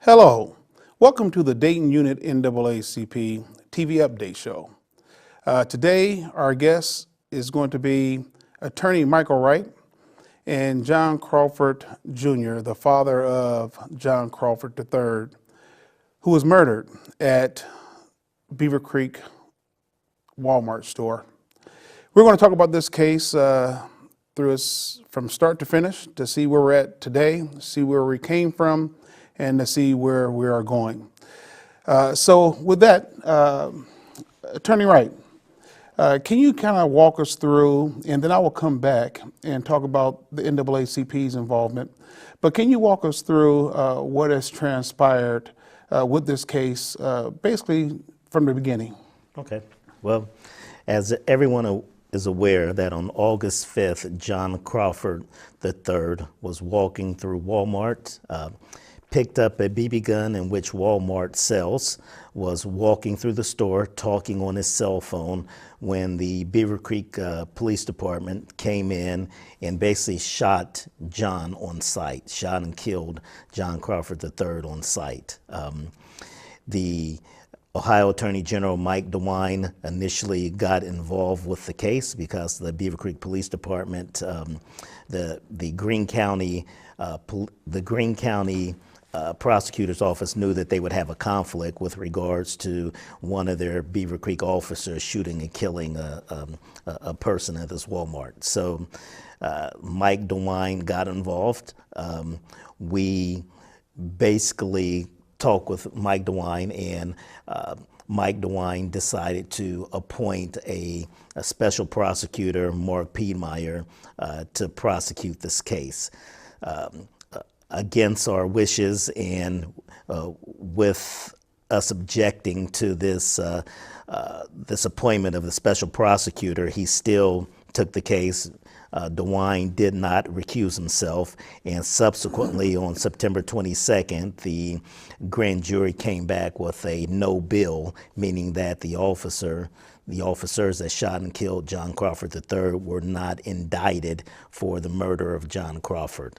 Hello, welcome to the Dayton Unit NAACP TV Update Show. Today, our guest is going to be attorney Michael Wright and John Crawford Jr., the father of John Crawford III, who was murdered at Beavercreek Walmart store. We're going to talk about this case from start to finish to see where we're at today, see where we came from, and to see where we are going. So with that, Attorney Wright, can you kind of walk us through, and then I will come back and talk about the NAACP's involvement, but can you walk us through what has transpired with this case, basically from the beginning? Okay. Well, as everyone is aware that on August 5th, John Crawford III was walking through Walmart, picked up a BB gun in which Walmart sells, was walking through the store talking on his cell phone when the Beavercreek Police Department came in and basically shot John on sight, shot and killed John Crawford III on sight. The Ohio Attorney General Mike DeWine initially got involved with the case because the Beavercreek Police Department, the Greene County prosecutor's office knew that they would have a conflict with regards to one of their Beavercreek officers shooting and killing a person at this Walmart. So Mike DeWine got involved. We basically talked with Mike DeWine, and Mike DeWine decided to appoint a special prosecutor, Mark Piedmeyer, to prosecute this case. Against our wishes and with us objecting to this appointment of the special prosecutor, he still took the case. DeWine did not recuse himself, and subsequently on September 22nd, the grand jury came back with a no bill, meaning that the officers that shot and killed John Crawford III were not indicted for the murder of John Crawford.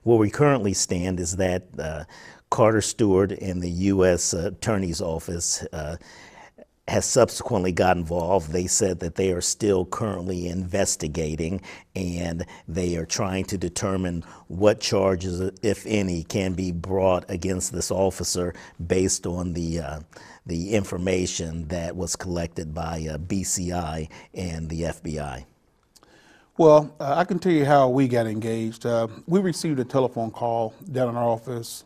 Where we currently stand is that Carter Stewart in the U.S. Attorney's Office has subsequently got involved. They said that they are still currently investigating, and they are trying to determine what charges, if any, can be brought against this officer based on the information that was collected by BCI and the FBI. Well, I can tell you how we got engaged. We received a telephone call down in our office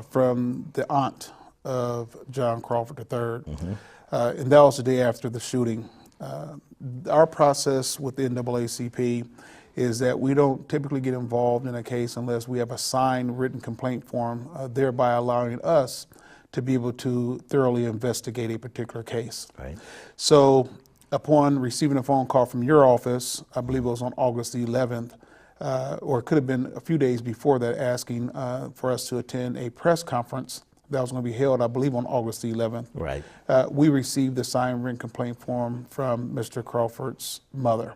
from the aunt of John Crawford III, and that was the day after the shooting. Our process with the NAACP is that we don't typically get involved in a case unless we have a signed written complaint form, thereby allowing us to be able to thoroughly investigate a particular case. Right. So upon receiving a phone call from your office, I believe it was on August the 11th, or it could have been a few days before that, asking for us to attend a press conference that was going to be held, I believe, on August the 11th. Right. We received the signed written complaint form from Mr. Crawford's mother.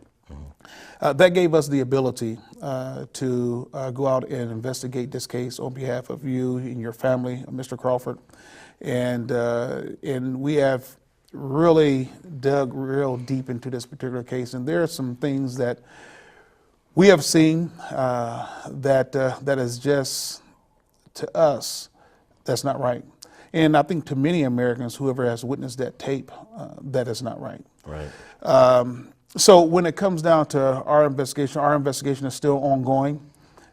That gave us the ability to go out and investigate this case on behalf of you and your family, Mr. Crawford, and we have really dug real deep into this particular case, and there are some things that we have seen that is just, to us, that's not right. And I think to many Americans, whoever has witnessed that tape, that is not right. Right. So when it comes down to our investigation is still ongoing.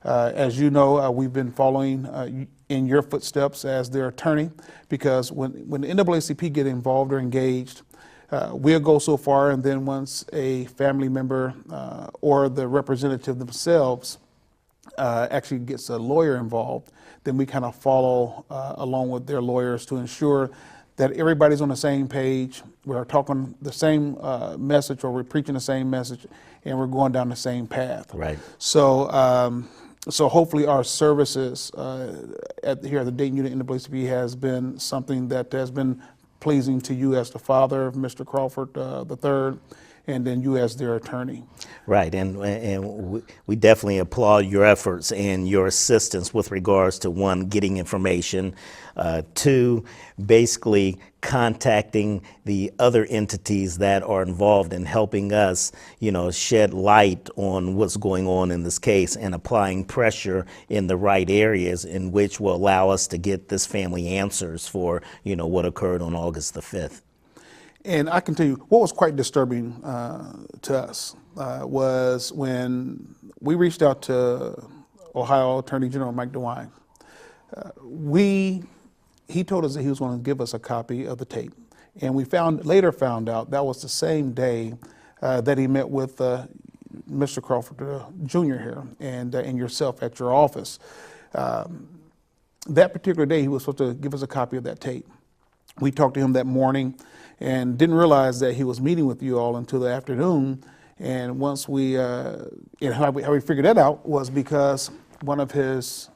As you know, we've been following in your footsteps as their attorney, because when the NAACP get involved or engaged, we'll go so far, and then once a family member or the representative themselves actually gets a lawyer involved, then we kind of follow along with their lawyers to ensure that everybody's on the same page, we're talking the same message, or we're preaching the same message, and we're going down the same path. Right. So hopefully our services here at the Dayton Unit NAACP has been something that has been pleasing to you as the father of Mr. Crawford III, and then you as their attorney. Right, and we definitely applaud your efforts and your assistance with regards to, one, getting information, two, basically contacting the other entities that are involved in helping us, shed light on what's going on in this case and applying pressure in the right areas in which will allow us to get this family answers for, what occurred on August the 5th. And I can tell you what was quite disturbing to us was when we reached out to Ohio Attorney General Mike DeWine. He told us that he was going to give us a copy of the tape, and we later found out that was the same day that he met with Mr. Crawford Jr. here and yourself at your office. That particular day, he was supposed to give us a copy of that tape. We talked to him that morning and didn't realize that he was meeting with you all until the afternoon. And once and how we figured that out was because one of his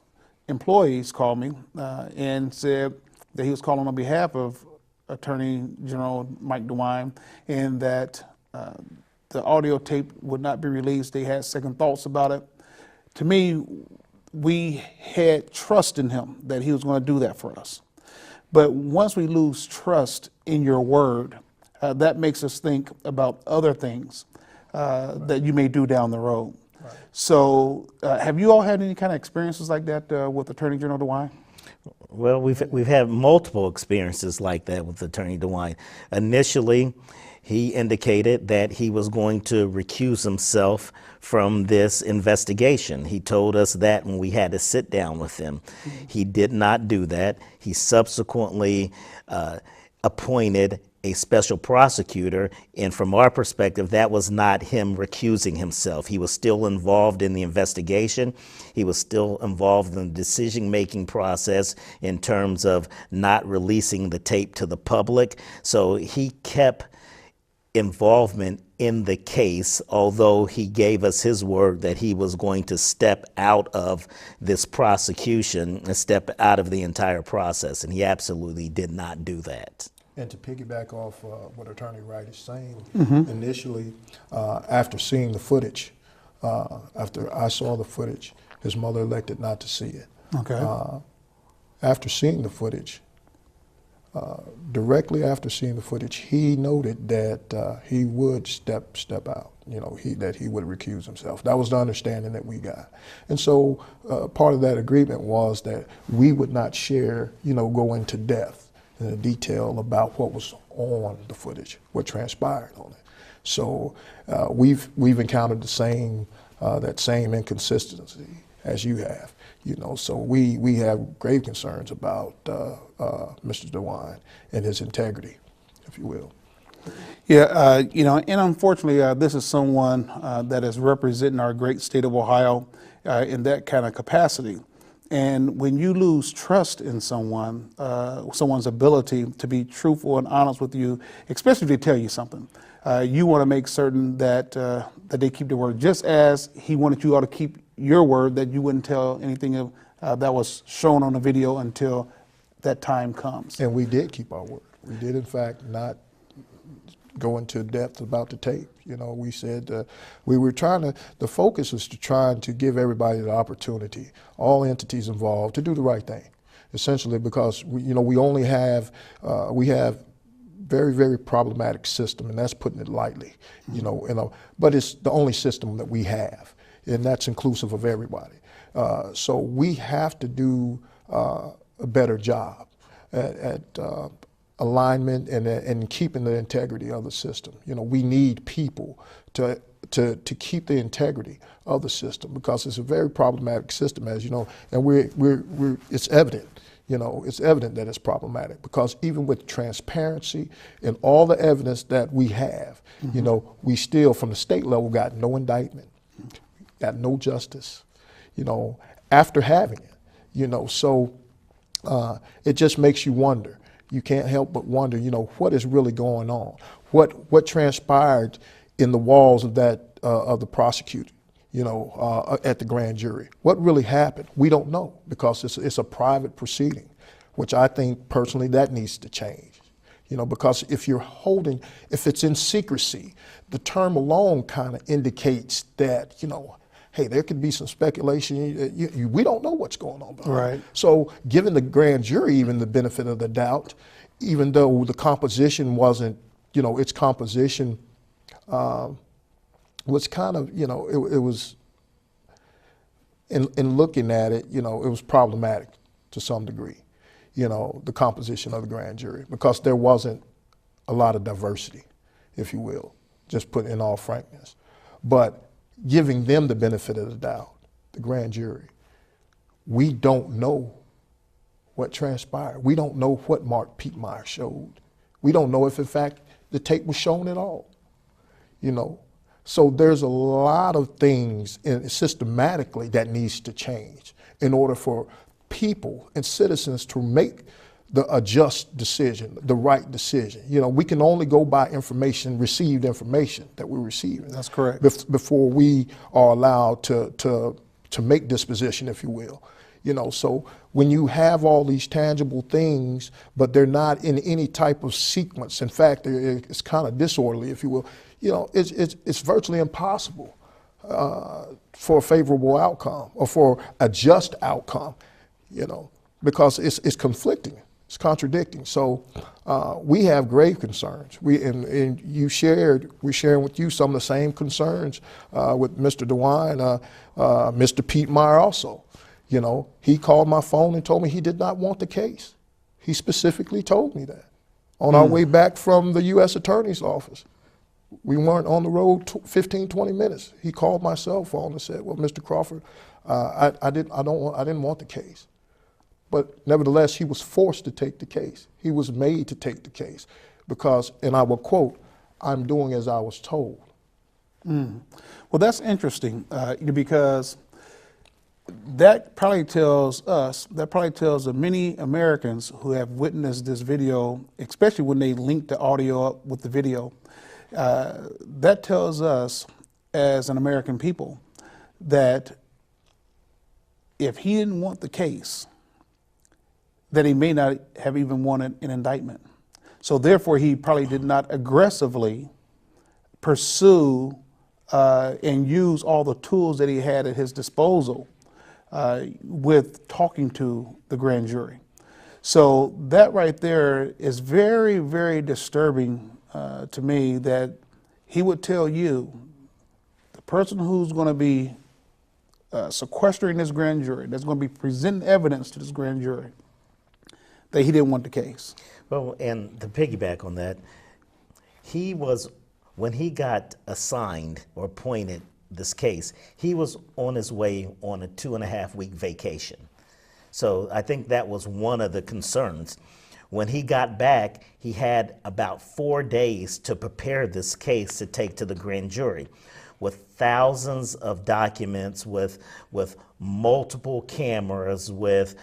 employees called me and said that he was calling on behalf of Attorney General Mike DeWine, and that the audio tape would not be released. They had second thoughts about it. To me, we had trust in him that he was going to do that for us. But once we lose trust in your word, that makes us think about other things that you may do down the road. Right. So have you all had any kind of experiences like that with Attorney General DeWine? Well, we've had multiple experiences like that with Attorney DeWine. Initially, he indicated that he was going to recuse himself from this investigation. He told us that when we had to sit down with him. Mm-hmm. He did not do that. He subsequently appointed a special prosecutor, and from our perspective, that was not him recusing himself. He was still involved in the investigation. He was still involved in the decision-making process in terms of not releasing the tape to the public. So he kept involvement in the case, although he gave us his word that he was going to step out of this prosecution and step out of the entire process, and he absolutely did not do that. And to piggyback off what Attorney Wright is saying, mm-hmm. initially, after seeing the footage, after I saw the footage, his mother elected not to see it. Okay. After seeing the footage, directly after seeing the footage, he noted that he would step out. That he would recuse himself. That was the understanding that we got. And so part of that agreement was that we would not share, go into depth in detail about what was on the footage, what transpired on it. So we've encountered that same inconsistency as you have. So we have grave concerns about Mr. DeWine and his integrity, if you will. Yeah, and unfortunately, this is someone that is representing our great state of Ohio in that kind of capacity. And when you lose trust in someone, someone's ability to be truthful and honest with you, especially if they tell you something, you want to make certain that they keep their word, just as he wanted you all to keep your word, that you wouldn't tell anything that was shown on the video until that time comes. And we did keep our word. We did, in fact, not go into depth about the tape. We said we were the focus was to try to give everybody the opportunity, all entities involved, to do the right thing, essentially, because we only have, we have very, very problematic system, and that's putting it lightly, but it's the only system that we have, and that's inclusive of everybody. So we have to do a better job at alignment and keeping the integrity of the system. We need people to keep the integrity of the system, because it's a very problematic system, as you know, and it's evident. It's evident that it's problematic, because even with transparency and all the evidence that we have, mm-hmm. We still, from the state level, got no indictment, got no justice, after having it, so it just makes you wonder. You can't help but wonder, what is really going on? What transpired in the walls of of the prosecutor, at the grand jury? What really happened? We don't know, because it's a private proceeding, which I think personally that needs to change. You know, because if it's in secrecy, the term alone kind of indicates that, you know, hey, there could be some speculation. We don't know what's going on behind. Right. So giving the grand jury even the benefit of the doubt, even though the composition wasn't, you know, its composition was kind of, you know, it was, in looking at it, you know, it was problematic to some degree, you know, the composition of the grand jury, because there wasn't a lot of diversity, if you will, just put in all frankness. But giving them the benefit of the doubt, the grand jury, we don't know what transpired. We don't know what Mark Pietmeyer showed. We don't know if, in fact, the tape was shown at all, you know. So there's a lot of things systematically that needs to change in order for people and citizens to make a just decision, the right decision. You know, we can only go by received information that we're receiving. That's correct. Before we are allowed to make disposition, if you will. You know, so when you have all these tangible things, but they're not in any type of sequence, in fact, it's kind of disorderly, if you will, you know, it's virtually impossible for a favorable outcome or for a just outcome, you know, because it's conflicting, it's contradicting. So we have grave concerns. And we're sharing with you some of the same concerns with Mr. DeWine, Mr. Pietmeyer also. You know, he called my phone and told me he did not want the case. He specifically told me that on our way back from the U.S. Attorney's office. We weren't on the road 15, 20 minutes. He called my cell phone and said, well, Mr. Crawford, I didn't want the case. But nevertheless, he was forced to take the case. He was made to take the case because, and I will quote, I'm doing as I was told. Well, that's interesting because that probably tells the many Americans who have witnessed this video, especially when they link the audio up with the video, that tells us as an American people that if he didn't want the case, that he may not have even wanted an indictment. So therefore, he probably did not aggressively pursue and use all the tools that he had at his disposal with talking to the grand jury. So that right there is very, very disturbing to me, that he would tell you, the person who's going to be sequestering this grand jury, that's going to be presenting evidence to this grand jury, that he didn't want the case. Well, and to piggyback on that, when he got assigned or appointed this case, he was on his way on a 2.5-week vacation. So I think that was one of the concerns. When he got back, he had about 4 days to prepare this case to take to the grand jury, with thousands of documents, with multiple cameras, with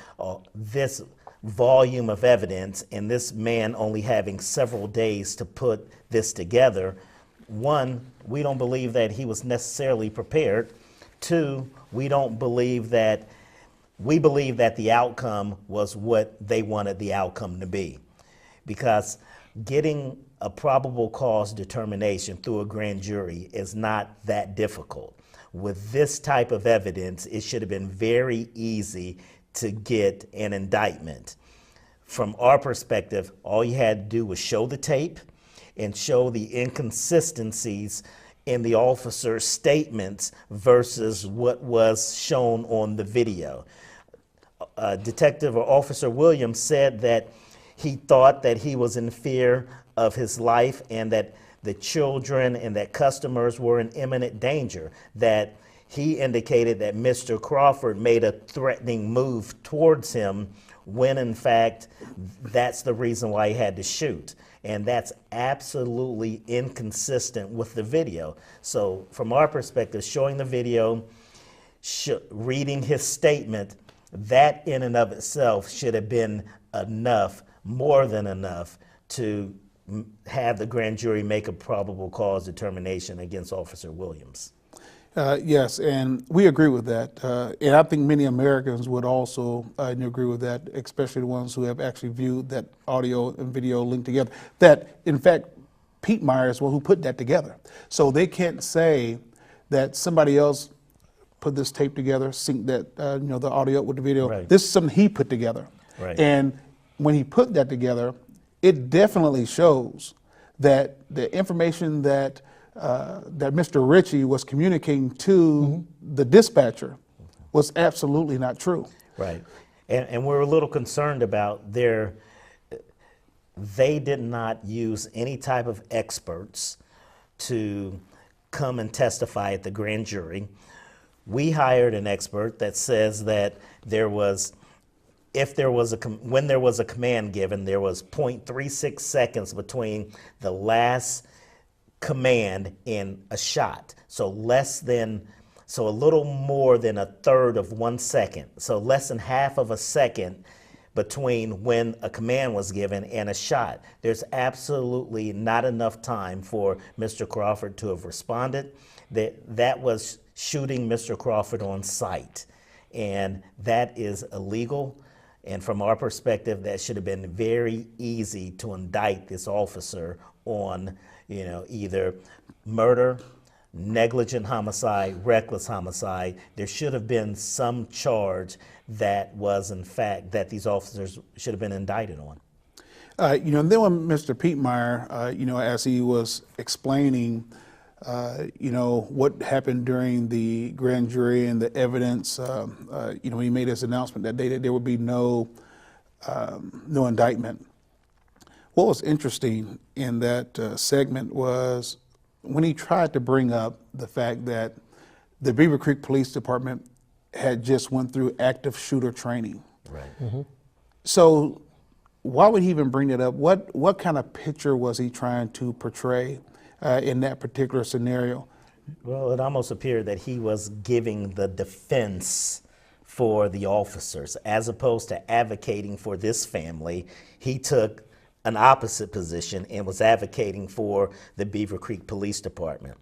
this volume of evidence, and this man only having several days to put this together. One, we don't believe that he was necessarily prepared. Two, we believe that the outcome was what they wanted the outcome to be. Because getting a probable cause determination through a grand jury is not that difficult. With this type of evidence, it should have been very easy to get an indictment. From our perspective, all you had to do was show the tape and show the inconsistencies in the officer's statements versus what was shown on the video. Detective or Officer Williams said that he thought that he was in fear of his life and that the children and that customers were in imminent danger, that he indicated that Mr. Crawford made a threatening move towards him when in fact that's the reason why he had to shoot. And that's absolutely inconsistent with the video. So from our perspective, showing the video, reading his statement, that in and of itself should have been enough, more than enough, to have the grand jury make a probable cause determination against Officer Williams. Yes, and we agree with that. And I think many Americans would also agree with that, especially the ones who have actually viewed that audio and video linked together. That, in fact, Pete Meyer is one who put that together. So they can't say that somebody else put this tape together, sync that, the audio with the video. Right. This is something he put together. Right. And when he put that together, it definitely shows that the information that that Mr. Ritchie was communicating to the dispatcher was absolutely not true. Right. And we're a little concerned about they did not use any type of experts to come and testify at the grand jury. We hired an expert that says that when there was a command given, there was 0.36 seconds between the last command and a shot. So a little more than a third of 1 second. So less than half of a second between when a command was given and a shot. There's absolutely not enough time for Mr. Crawford to have responded. That was shooting Mr. Crawford on sight, and that is illegal. And from our perspective, that should have been very easy to indict this officer on, either murder, negligent homicide, reckless homicide. There should have been some charge that was, in fact, that these officers should have been indicted on. And then when Mr. Pete Meyer, as he was explaining, what happened during the grand jury and the evidence, he made his announcement that day that there would be no indictment. What was interesting in that segment was when he tried to bring up the fact that the Beavercreek Police Department had just went through active shooter training. Right. Mm-hmm. So why would he even bring that up? What kind of picture was he trying to portray in that particular scenario? Well, it almost appeared that he was giving the defense for the officers as opposed to advocating for this family. He took an opposite position and was advocating for the Beavercreek Police Department.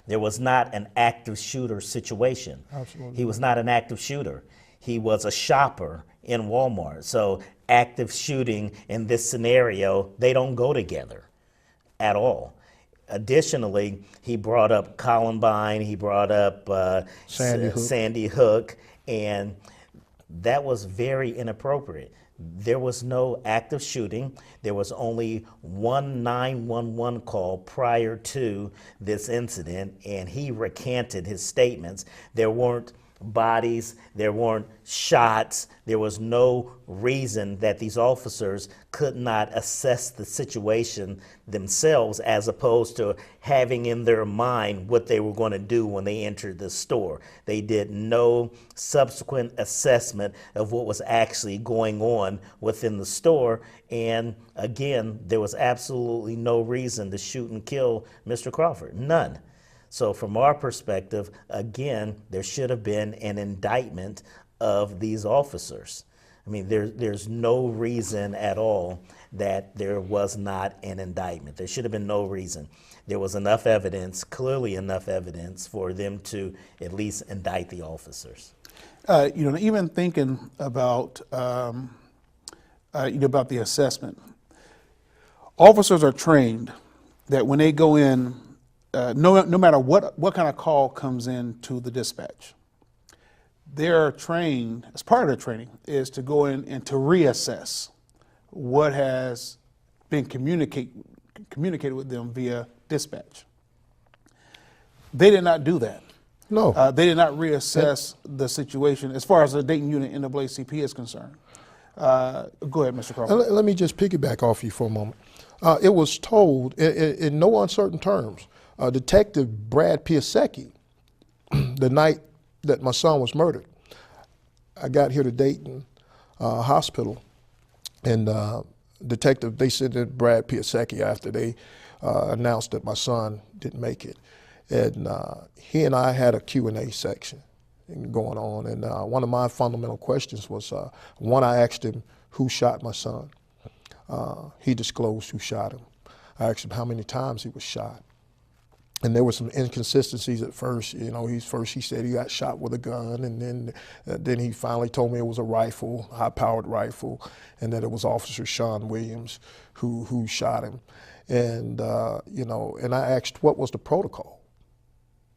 There was not an active shooter situation. Absolutely. He was not an active shooter. He was a shopper in Walmart. So active shooting in this scenario, they don't go together at all. Additionally, he brought up Columbine, he brought up Sandy Hook, and that was very inappropriate. There was no active shooting. There was only one 911 call prior to this incident, and he recanted his statements. There weren't bodies, there weren't shots, there was no reason that these officers could not assess the situation themselves as opposed to having in their mind what they were going to do when they entered the store. They did no subsequent assessment of what was actually going on within the store, and again, there was absolutely no reason to shoot and kill Mr. Crawford, none. So from our perspective, again, there should have been an indictment of these officers. I mean, there's no reason at all that there was not an indictment. There should have been no reason. There was enough evidence, clearly enough evidence, for them to at least indict the officers. Even thinking about, about the assessment, officers are trained that when they go in, no matter what kind of call comes in to the dispatch, they're trained, as part of their training, is to go in and to reassess what has been communicated with them via dispatch. They did not do that. No. They did not reassess the situation as far as the Dayton unit NAACP is concerned. Go ahead, Mr. Crawford. Let me just piggyback off you for a moment. It was told in no uncertain terms. Detective Brad Piasecki, the night that my son was murdered, I got here to Dayton Hospital, and they said that Brad Piasecki, after they announced that my son didn't make it, and he and I had a Q&A section going on, and one of my fundamental questions was, one, I asked him who shot my son. He disclosed who shot him. I asked him how many times he was shot. and there were some inconsistencies at first. You know, he said he got shot with a gun, and then he finally told me it was a rifle, high-powered rifle, and that it was Officer Sean Williams who shot him. And you know, and I asked, what was the protocol?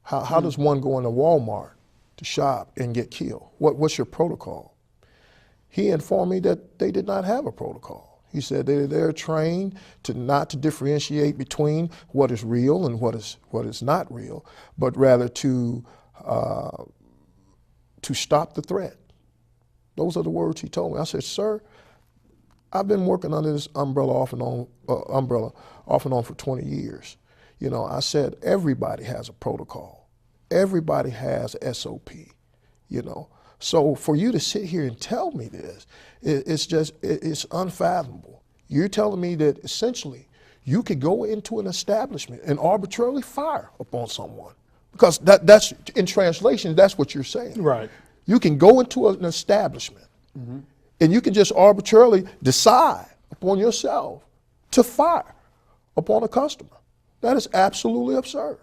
How does one go into Walmart to shop and get killed? What's your protocol? He informed me that they did not have a protocol. He said they're trained not to differentiate between what is real and what is not real, but rather to stop the threat. Those are the words he told me. I said, sir, I've been working under this umbrella off and on for 20 years. You know, I said everybody has a protocol. Everybody has SOP. You know. So for you to sit here and tell me this, it's unfathomable. You're telling me that essentially you could go into an establishment and arbitrarily fire upon someone, because that's in translation, that's what you're saying. Right. You can go into an establishment and you can just arbitrarily decide upon yourself to fire upon a customer. That is absolutely absurd.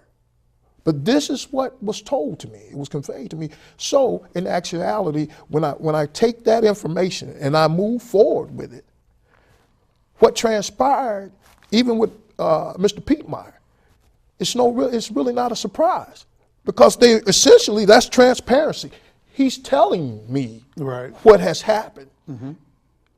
But this is what was told to me. It was conveyed to me. So in actuality, when I take that information and I move forward with it, what transpired, even with Mr. Pietmeyer, it's really not a surprise, because that's transparency. He's telling me what has happened.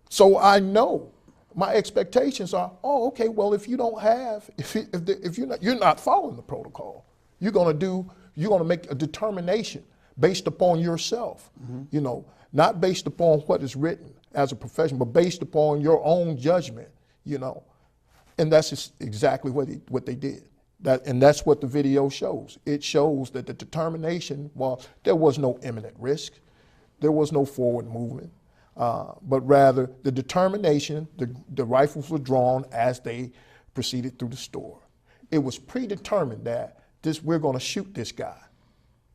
So I know my expectations are, oh, okay, well, if you don't have, if you're not following the protocol, you're going to make a determination based upon yourself, you know, not based upon what is written as a profession, but based upon your own judgment, you know. And that's just exactly what they did. And that's what the video shows. It shows that the determination, well, there was no imminent risk, there was no forward movement, but rather the determination, the rifles were drawn as they proceeded through the store. It was predetermined that we're going to shoot this guy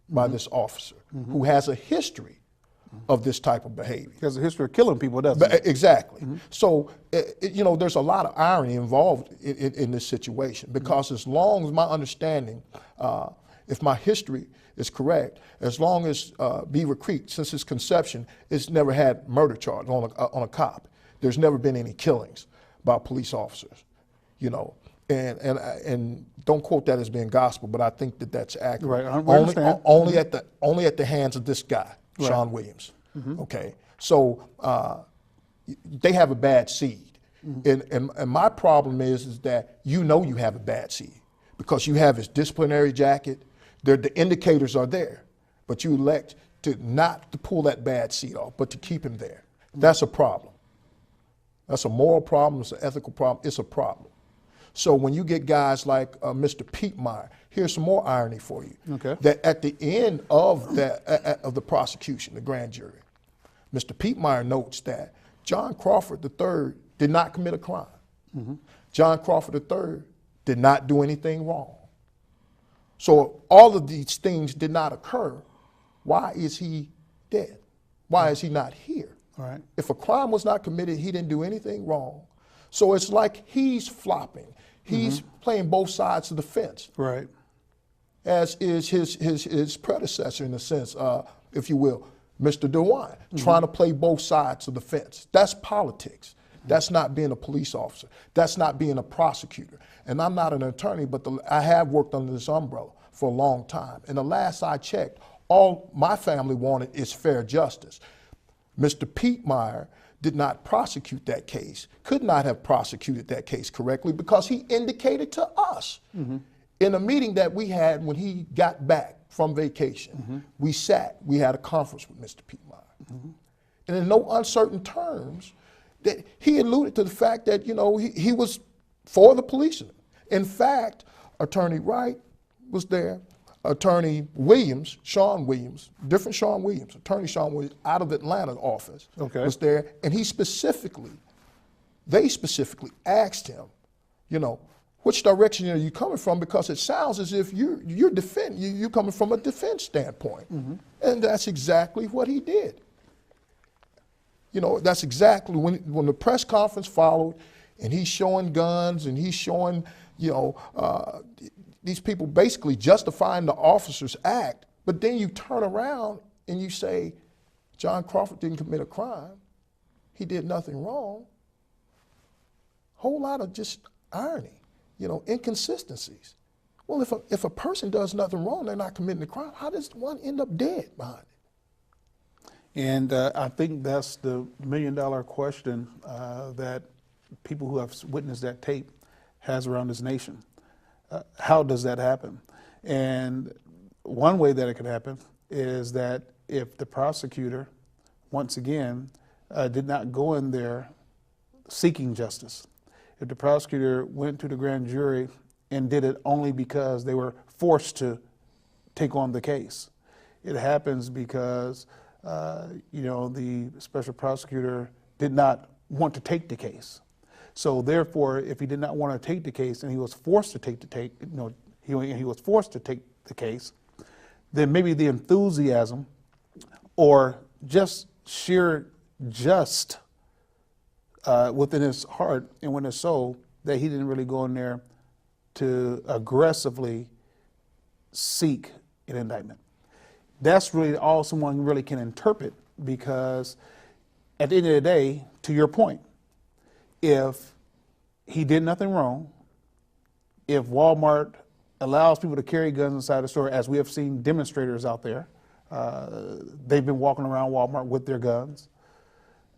by this officer who has a history of this type of behavior. He has a history of killing people, doesn't he? Exactly. So, you know, there's a lot of irony involved in this situation, because as long as my understanding, if my history is correct, as long as Beavercreek, since its conception, it's never had murder charge on a cop. There's never been any killings by police officers, you know. And don't quote that as being gospel, but I think that that's accurate. Right, I understand. Only at the hands of this guy, Sean Williams. Okay, so they have a bad seed, and my problem is that you know you have a bad seed, because you have his disciplinary jacket. The indicators are there, but you elect not to pull that bad seed off, but to keep him there. That's a problem. That's a moral problem. It's an ethical problem. It's a problem. So when you get guys like Mr. Pietmeyer, here's some more irony for you. Okay. That at the end of the prosecution, the grand jury, Mr. Pietmeyer notes that John Crawford III did not commit a crime. John Crawford III did not do anything wrong. So all of these things did not occur. Why is he dead? Why is he not here? All right. If a crime was not committed, he didn't do anything wrong. So it's like he's flopping. He's playing both sides of the fence. Right. As is his predecessor, in a sense, if you will, Mr. DeWine, trying to play both sides of the fence. That's politics. That's not being a police officer. That's not being a prosecutor. And I'm not an attorney, but I have worked under this umbrella for a long time. And the last I checked, all my family wanted is fair justice. Mr. Pietmeyer did not prosecute that case, could not have prosecuted that case correctly, because he indicated to us in a meeting that we had when he got back from vacation. We had a conference with Mr. Pietmeyer. And in no uncertain terms, that he alluded to the fact that, you know, he was for the policeman. In fact, Attorney Wright was there, Attorney Williams, Sean Williams, different Sean Williams, Attorney Sean Williams out of Atlanta office was there, and they specifically asked him, you know, which direction are you coming from? Because it sounds as if you're coming from a defense standpoint. And that's exactly what he did. You know, that's exactly when the press conference followed, and he's showing guns and he's showing, you know, these people basically justifying the officer's act, but then you turn around and you say, John Crawford didn't commit a crime. He did nothing wrong. Whole lot of just irony, inconsistencies. Well, if a person does nothing wrong, they're not committing a crime, how does one end up dead behind it? And I think that's the million-dollar question that people who have witnessed that tape has around this nation. How does that happen? And one way that it could happen is that if the prosecutor, once again, did not go in there seeking justice, if the prosecutor went to the grand jury and did it only because they were forced to take on the case, it happens because the special prosecutor did not want to take the case. So therefore, if he did not want to take the case and he was forced to take the case, then maybe the enthusiasm or just sheer within his heart and within his soul that he didn't really go in there to aggressively seek an indictment. That's really all someone really can interpret, because at the end of the day, to your point, if he did nothing wrong, if Walmart allows people to carry guns inside the store, as we have seen demonstrators out there, they've been walking around Walmart with their guns.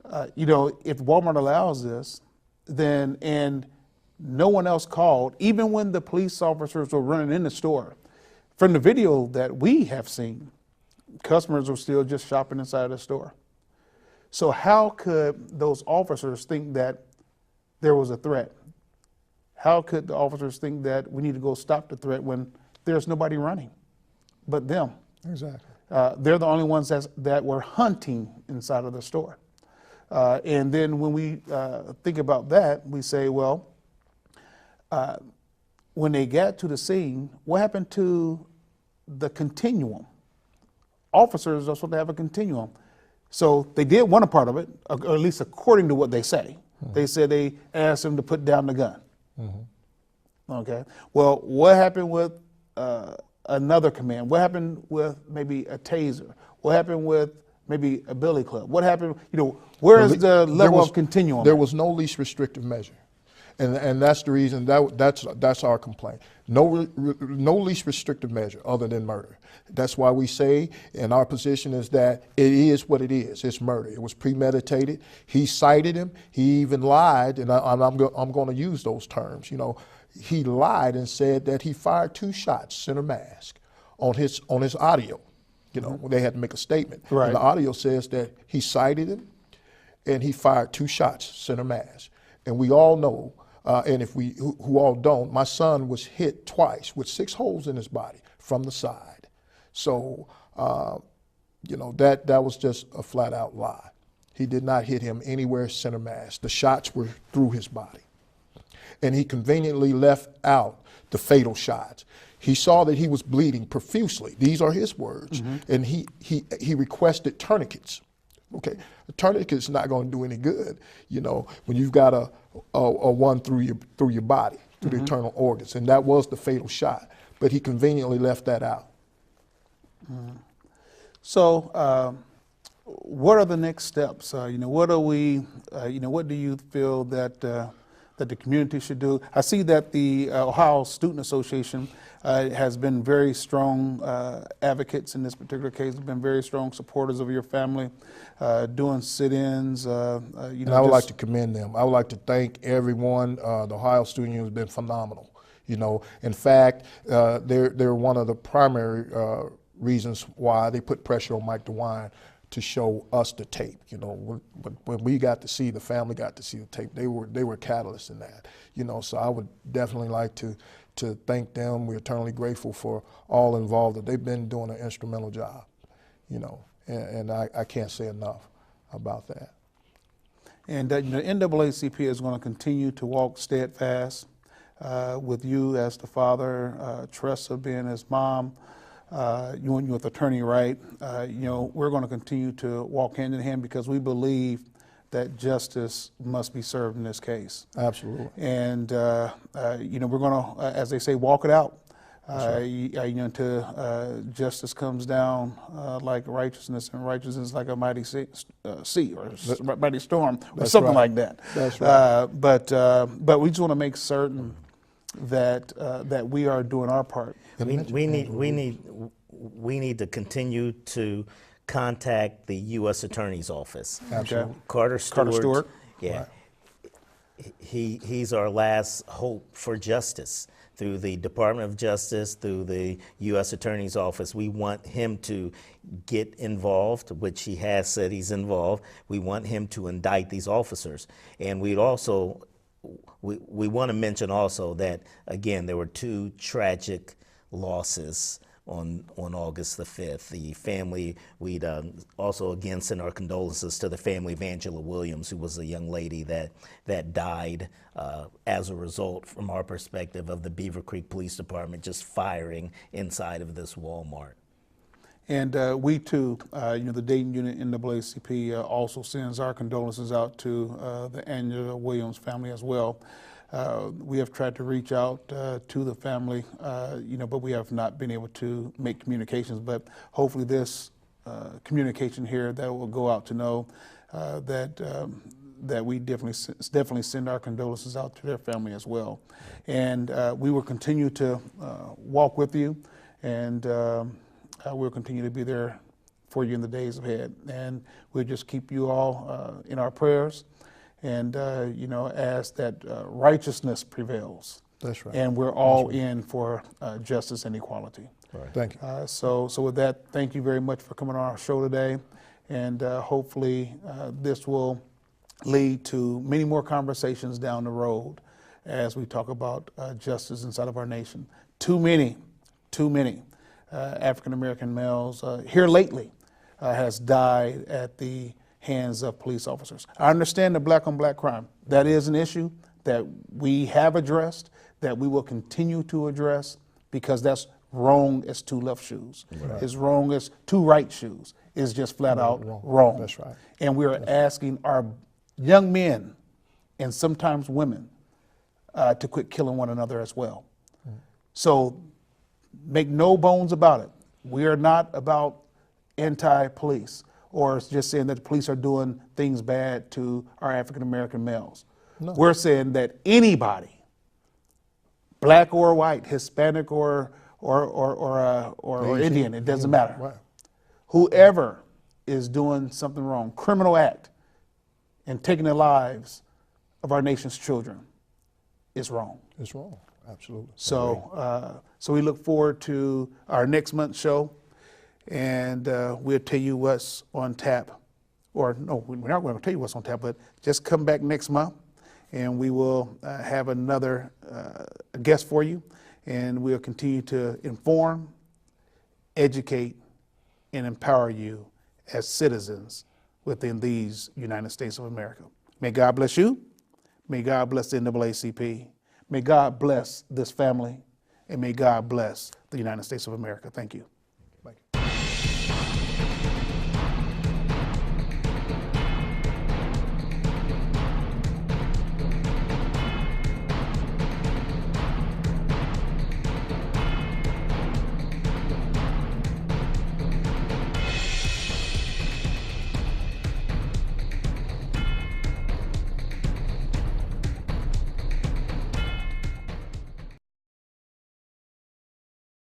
If Walmart allows this, then, and no one else called, even when the police officers were running in the store, from the video that we have seen, customers were still just shopping inside the store. So how could those officers think that there was a threat? How could the officers think that we need to go stop the threat when there's nobody running but them? Exactly. They're the only ones that were hunting inside of the store. And then when we think about that, we say, well, when they got to the scene, what happened to the continuum? Officers are supposed to have a continuum. So they did one part of it, or at least according to what they say. They said they asked him to put down the gun. Okay. Well, what happened with another command? What happened with maybe a taser? What happened with maybe a billy club? What happened, where is the level of continuum? There was no least restrictive measure. And that's the reason, that's our complaint. No least restrictive measure other than murder. That's why we say, and our position is that it is what it is. It's murder. It was premeditated. He cited him. He even lied, and I'm going to use those terms. He lied and said that he fired 2 shots, center mass, on his audio. They had to make a statement. Right. And the audio says that he cited him, and he fired 2 shots, center mass. And we all know, and if we who all don't, my son was hit twice with 6 holes in his body from the side. So, that was just a flat out lie. He did not hit him anywhere center mass. The shots were through his body. And he conveniently left out the fatal shots. He saw that he was bleeding profusely. These are his words. And he requested tourniquets. Okay, a tourniquet's not going to do any good, when you've got a one through your body, through the internal organs, and that was the fatal shot. But he conveniently left that out. So, what are the next steps? What are we? What do you feel that the community should do? I see that the Ohio Student Association has been very strong advocates in this particular case. Have been very strong supporters of your family, doing sit-ins. And I would like to commend them. I would like to thank everyone. The Ohio Student Union has been phenomenal. In fact, they're one of the primary reasons why they put pressure on Mike DeWine to show us the tape. When we got to see, the family got to see the tape, they were catalysts in that. So I would definitely like to thank them. We're eternally grateful for all involved. That they've been doing an instrumental job. And I can't say enough about that. And the NAACP is going to continue to walk steadfast with you as the father, Tressa being his mom. You with Attorney Wright, we're going to continue to walk hand in hand because we believe that justice must be served in this case. Absolutely. And, we're going to, as they say, walk it out. Until justice comes down like righteousness, and righteousness like a mighty sea or mighty storm, or something like that. That's right. But we just want to make certain that that we are doing our part. We need to continue to contact the U.S. Attorney's Office. Absolutely. Okay. Carter Stewart. Yeah. Right. He's our last hope for justice. Through the Department of Justice, through the U.S. Attorney's Office, we want him to get involved, which he has said he's involved. We want him to indict these officers. And we want to mention also that, again, there were 2 tragic losses on August the 5th. The family, we'd also again send our condolences to the family of Angela Williams, who was a young lady that died as a result, from our perspective, of the Beavercreek Police Department just firing inside of this Walmart. And we too, the Dayton unit NAACP also sends our condolences out to the Angela Williams family as well. We have tried to reach out to the family, but we have not been able to make communications. But hopefully this communication here that will go out to know that we definitely send our condolences out to their family as well. And we will continue to walk with you, and we'll continue to be there for you in the days ahead. And we'll just keep you all in our prayers. And, ask that righteousness prevails. That's right. And we're all in for justice and equality. Right. Thank you. So with that, thank you very much for coming on our show today. And hopefully this will lead to many more conversations down the road as we talk about justice inside of our nation. Too many African-American males here lately has died at the hands of police officers. I understand the black on black crime. That is an issue that we have addressed, that we will continue to address, because that's wrong as 2 left shoes. Right. It's wrong as 2 right shoes. It's just flat out wrong. That's right. And we're asking our young men and sometimes women to quit killing one another as well. So make no bones about it. We are not about anti-police, or just saying that the police are doing things bad to our African-American males. No. We're saying that anybody, black or white, Hispanic or Indian, it doesn't matter. Right. Whoever is doing something wrong, criminal act, and taking the lives of our nation's children is wrong. It's wrong, absolutely. So, so we look forward to our next month's show. And we'll tell you what's on tap. Or no, we're not going to tell you what's on tap, but just come back next month and we will have another guest for you. And we'll continue to inform, educate, and empower you as citizens within these United States of America. May God bless you. May God bless the NAACP. May God bless this family. And may God bless the United States of America. Thank you.